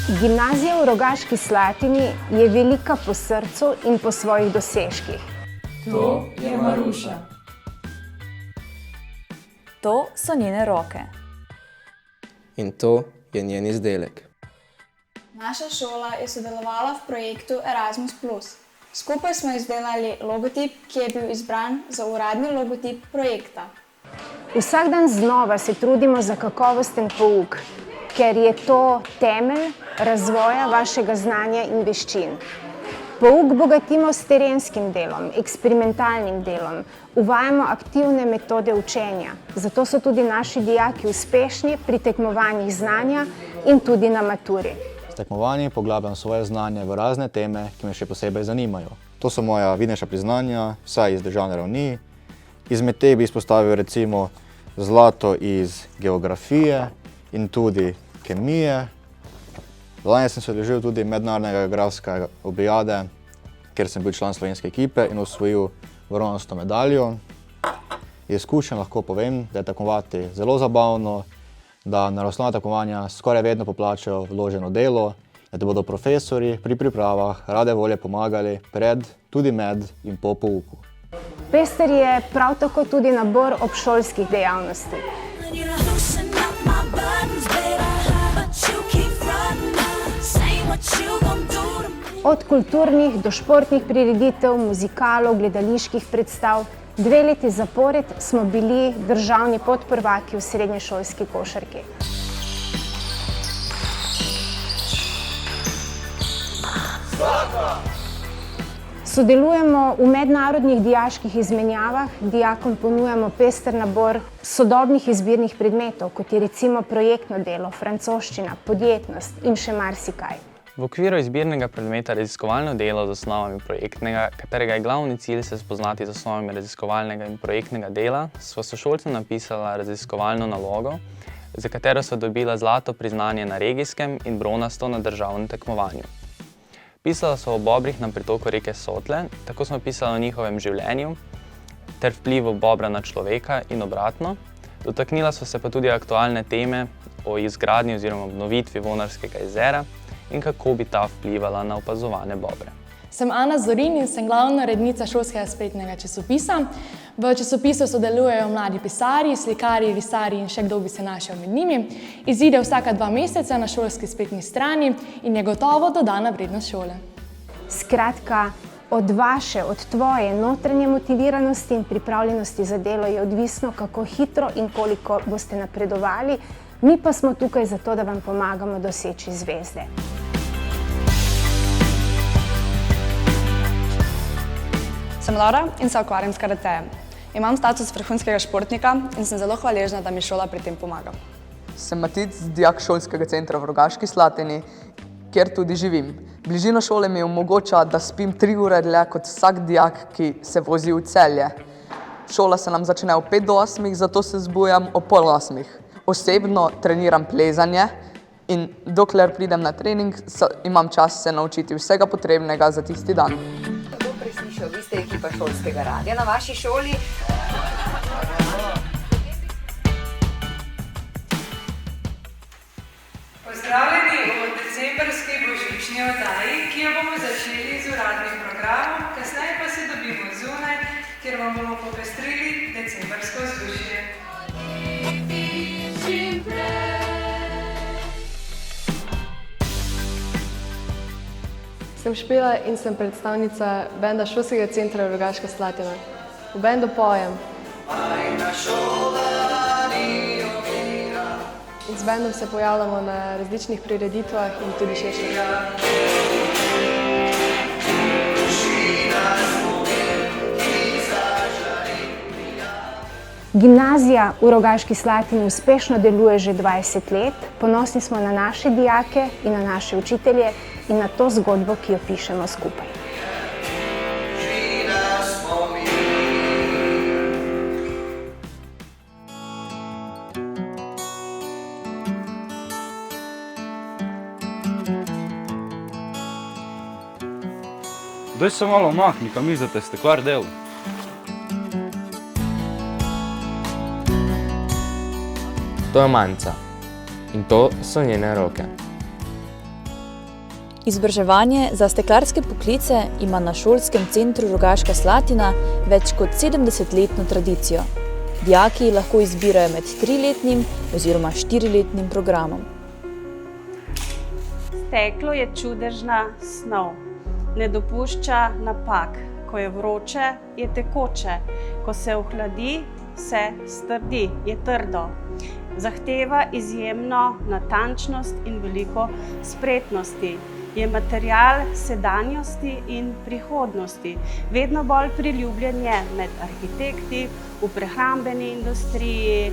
Gimnazija v Rogaški Slatini je velika po srcu in po svojih dosežkih. To je Maruša. To so njene roke. In to je njen izdelek. Naša šola je sodelovala v projektu Erasmus+. Skupaj smo izdelali logotip, ki je bil izbran za uradni logotip projekta. Vsak dan znova se trudimo za kakovosten pouk, ker je to temelj razvoja vašega znanja in veščin. Pouk bogatimo s terenskim delom, eksperimentalnim delom, uvajamo aktivne metode učenja, zato so tudi naši dijaki uspešni pri tekmovanjih znanja in tudi na maturi. S tekmovanji poglabljam svoje znanje v razne teme, ki me še posebej zanimajo. To so moja vidnejša priznanja, vsaj iz državne ravni. Izmed teh bi izpostavil recimo zlato iz geografije in tudi kemije. Lani sem se udeležil tudi mednarodnega geografske olimpijade, kjer sem bil član slovenske ekipe in osvojil bronasto medaljo. Iz izkušenj lahko povem, da je tekmovati zelo zabavno, da naravoslovna tekmovanja skoraj vedno poplačajo vloženo delo, da ti bodo profesorji pri pripravah rade volje pomagali pred, tudi med in po pouku. Pester je prav tako tudi nabor obšolskih dejavnosti. Od kulturnih do športnih prireditev, muzikalov, gledaliških predstav. 2 leti zapored smo bili državni podprvaki v srednješolski košarki. Sodelujemo v mednarodnih dijaških izmenjavah, dijakom ponujamo pester nabor sodobnih izbirnih predmetov, kot je recimo projektno delo, francoščina, podjetnost in še marsikaj. V okviru izbirnega predmeta raziskovalno delo z osnovami projektnega, katerega je glavni cilj se spoznati z osnovami raziskovalnega in projektnega dela, sva sošolcem napisala raziskovalno nalogo, za katero so dobila zlato priznanje na regijskem in bronasto na državnem tekmovanju. Pisala so o bobrih na pritoku reke Sotle, tako smo pisali o njihovem življenju ter vplivu bobra na človeka in obratno. Dotaknila so se pa tudi aktualne teme o izgradnji oziroma obnovitvi Vonarskega jezera in kako bi ta vplivala na opazovane bobre. Sem Ana Zorin in sem glavna urednica šolskega spletnega časopisa. V časopisu sodelujejo mladi pisarji, slikarji, risarji in še kdo bi se našel med njimi. Izide vsaka 2 meseca na šolski spletni strani in je gotovo dodana vrednost šole. Skratka, od vaše, od tvoje notranje motiviranosti in pripravljenosti za delo je odvisno, kako hitro in koliko boste napredovali. Mi pa smo tukaj zato, da vam pomagamo doseči zvezde. Sem Laura in se ukvarjam s karatejem. Imam status vrhunskega športnika in sem zelo hvaležna, da mi šola pri tem pomaga. Sem Matic, dijak šolskega centra v Rogaški Slatini, kjer tudi živim. Bližina šole mi omogoča, da spim 3 ure dlje kot vsak dijak, ki se vozi v Celje. Šola se nam začne ob 5 do 8, zato se zbujam ob pol 8. Osebno treniram plezanje in dokler pridem na trening, imam čas se naučiti vsega potrebnega za tisti dan. Kako preslišal, vi ste ekipa šolskega radia na vaši šoli? Pozdravljeni v decembrski božični oddaji, ki jo bomo začeli z uradnim programom, kasneje pa se dobimo zunaj, kjer vam bomo popestrili decembrsko vzdušje. Sem Špela in sem predstavnica benda šolskega centra Rogaška Slatina. V bendu pojem. In z bendom se pojavljamo na različnih prireditvah in tudi širše. Gimnazija v Rogaški Slatini uspešno deluje že 20 let. Ponosni smo na naše dijake in na naše učitelje in na to zgodbo, ki jo pišemo skupaj. Daj se malo mahni, kam mislite, ste kvar del. To je Manca in to so njene roke. Izobraževanje za steklarske poklice ima na šolskem centru Rogaška Slatina več kot 70-letno tradicijo. Dijaki lahko izbirajo med 3-letnim oziroma 4-letnim programom. Steklo je čudežna snov. Ne dopušča napak. Ko je vroče, je tekoče. Ko se ohladi, se strdi, je trdo. Zahteva izjemno natančnost in veliko spretnosti. Je material sedanjosti in prihodnosti. Vedno bolj priljubljen je med arhitekti, v prehrambeni industriji,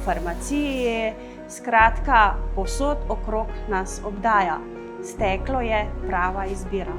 farmaciji, skratka, povsod okrog nas obdaja. Steklo je prava izbira.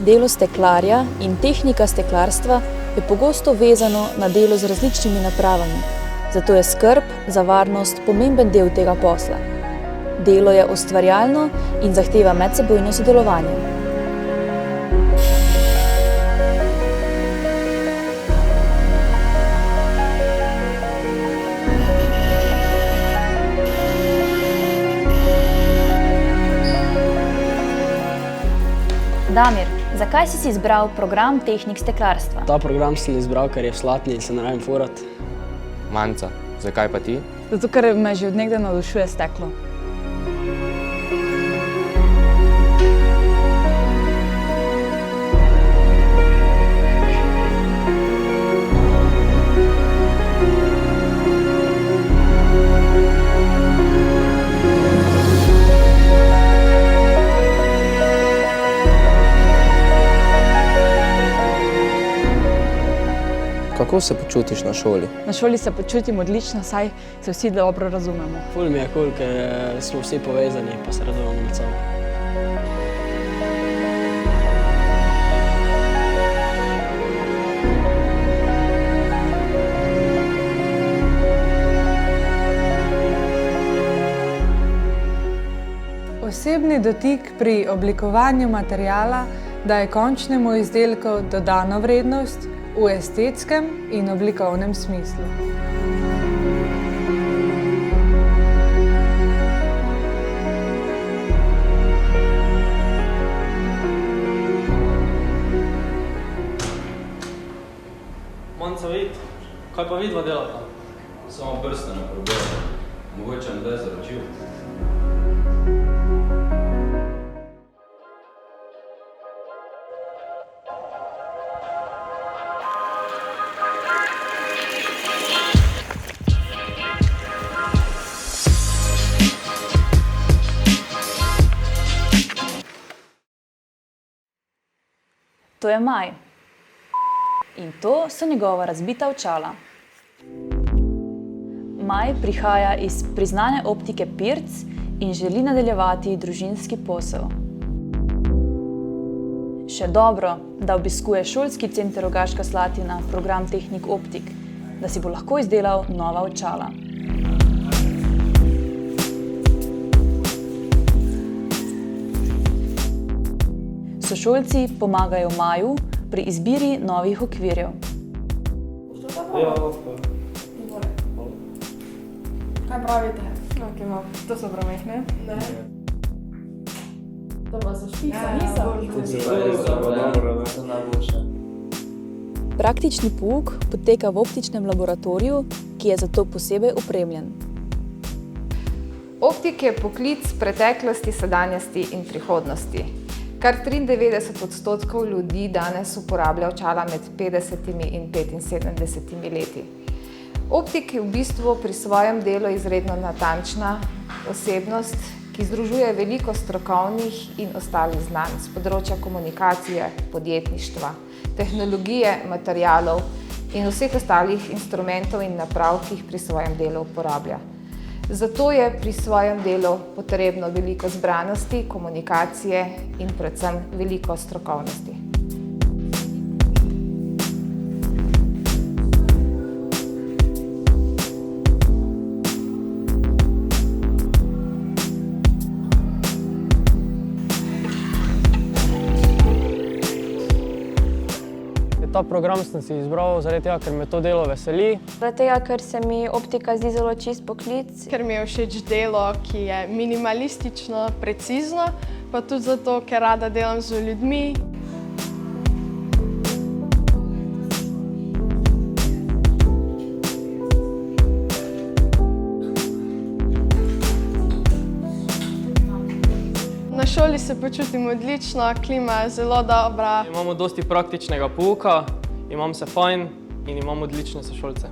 Delo steklarja in tehnika steklarstva je pogosto vezano na delo z različnimi napravami, zato je skrb za varnost pomemben del tega posla. Delo je ustvarjalno in zahteva medsebojno sodelovanje. Damir, zakaj si izbral program tehnik steklarstva? Ta program sem izbral, ker je v Slatini in se ne rabim furat. Manca, zakaj pa ti? Zato, ker me že od nekdaj navdušuje steklo. Kako se počutiš na šoli? Na šoli se počutim odlično, saj se vsi dobro razumemo. Ful mi je kul, ker smo vsi povezani pa se razumemo med sabo. Osebni dotik pri oblikovanju materiala daje končnemu izdelku dodano vrednost v estetskem in oblikovnem smislu. Manca vid, kaj pa vidva delata? Samo prste ne probujemo. Mogoče ne daj zaročil. To je Maj. In to so njegova razbita očala. Maj prihaja iz priznane optike Pirc in želi nadaljevati družinski posel. Še dobro, da obiskuje šolski center Rogaška Slatina program tehnik optik, da si bo lahko izdelal nova očala. Sošolci pomagajo Maju pri izbiri novih okvirjev. Kaj pravite? To so promehne? Ne. To pa so špica, niso? Praktični pouk poteka v optičnem laboratoriju, ki je zato posebej opremljen. Optik je poklic preteklosti, sedanjosti in prihodnosti. Kar 93% ljudi danes uporablja očala med 50 in 75 leti. Optik je v bistvu pri svojem delu izredno natančna osebnost, ki združuje veliko strokovnih in ostalih znanj z področja komunikacije, podjetništva, tehnologije, materialov in vseh ostalih instrumentov in naprav, ki jih pri svojem delu uporablja. Zato je pri svojem delu potrebno veliko zbranosti, komunikacije in predvsem veliko strokovnosti. Ta program sem si izbral zaradi tega, ker me to delo veseli. Zaradi tega, ker se mi optika zdi zelo čist poklic. Ker mi je všeč delo, ki je minimalistično, precizno, pa tudi zato, ker rada delam z ljudmi. Na šoli se počutim odlično, klima je zelo dobra. Imamo dosti praktičnega pouka, imam se fajn in imam odlične sošolce.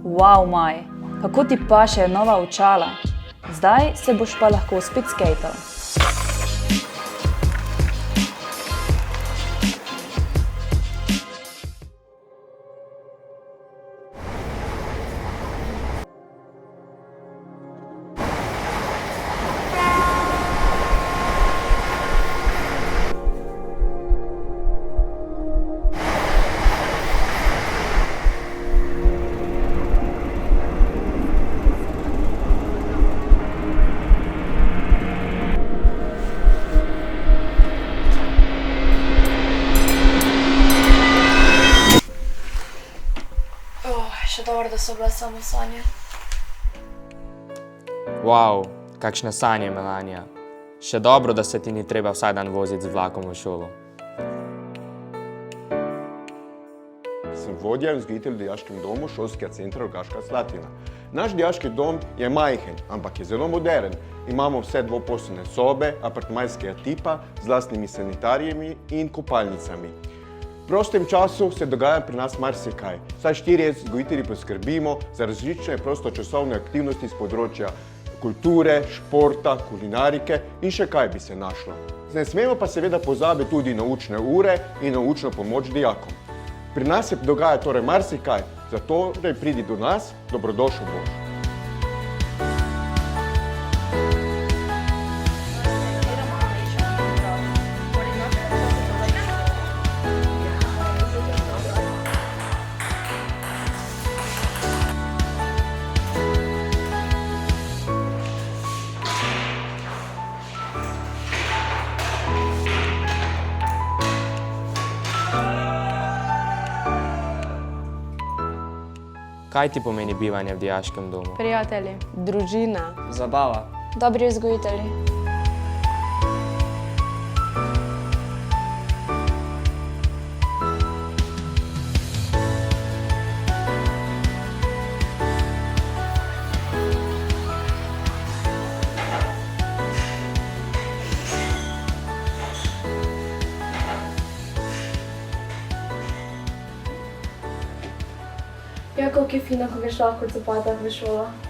Wow, Maj, kako ti paše nova očala. Zdaj se boš pa lahko spet skejtal. Še dobro, da so bile samo sanje. Wow, kakšne sanje, Melanija. Še dobro, da se ti ni treba vsak dan voziti z vlakom v šolo. Sem vodja in vzgojitelj v dijaškem domu Šolskega centra Rogaška Slatina. Naš dijaški dom je majhen, ampak je zelo moderen. Imamo vse dvoposteljne sobe, apartmajskega tipa z lastnimi sanitarijami in kopalnicami. V prostem času se dogaja pri nas marsikaj. Vsaj 4 vzgojitelji poskrbimo za različne prostočasovne aktivnosti z področja kulture, športa, kulinarike in še kaj bi se našlo. Ne smemo pa seveda pozabiti tudi na učne ure in na učno pomoč dijakom. Pri nas se dogaja torej marsikaj, zato pridi do nas, dobrodošel boš. Kaj ti pomeni bivanje v dijaškem domu? Prijatelji. Družina. Zabava. Dobri vzgojitelji. Ja, koliko je fino, ko greš lahko od zapada v šolo.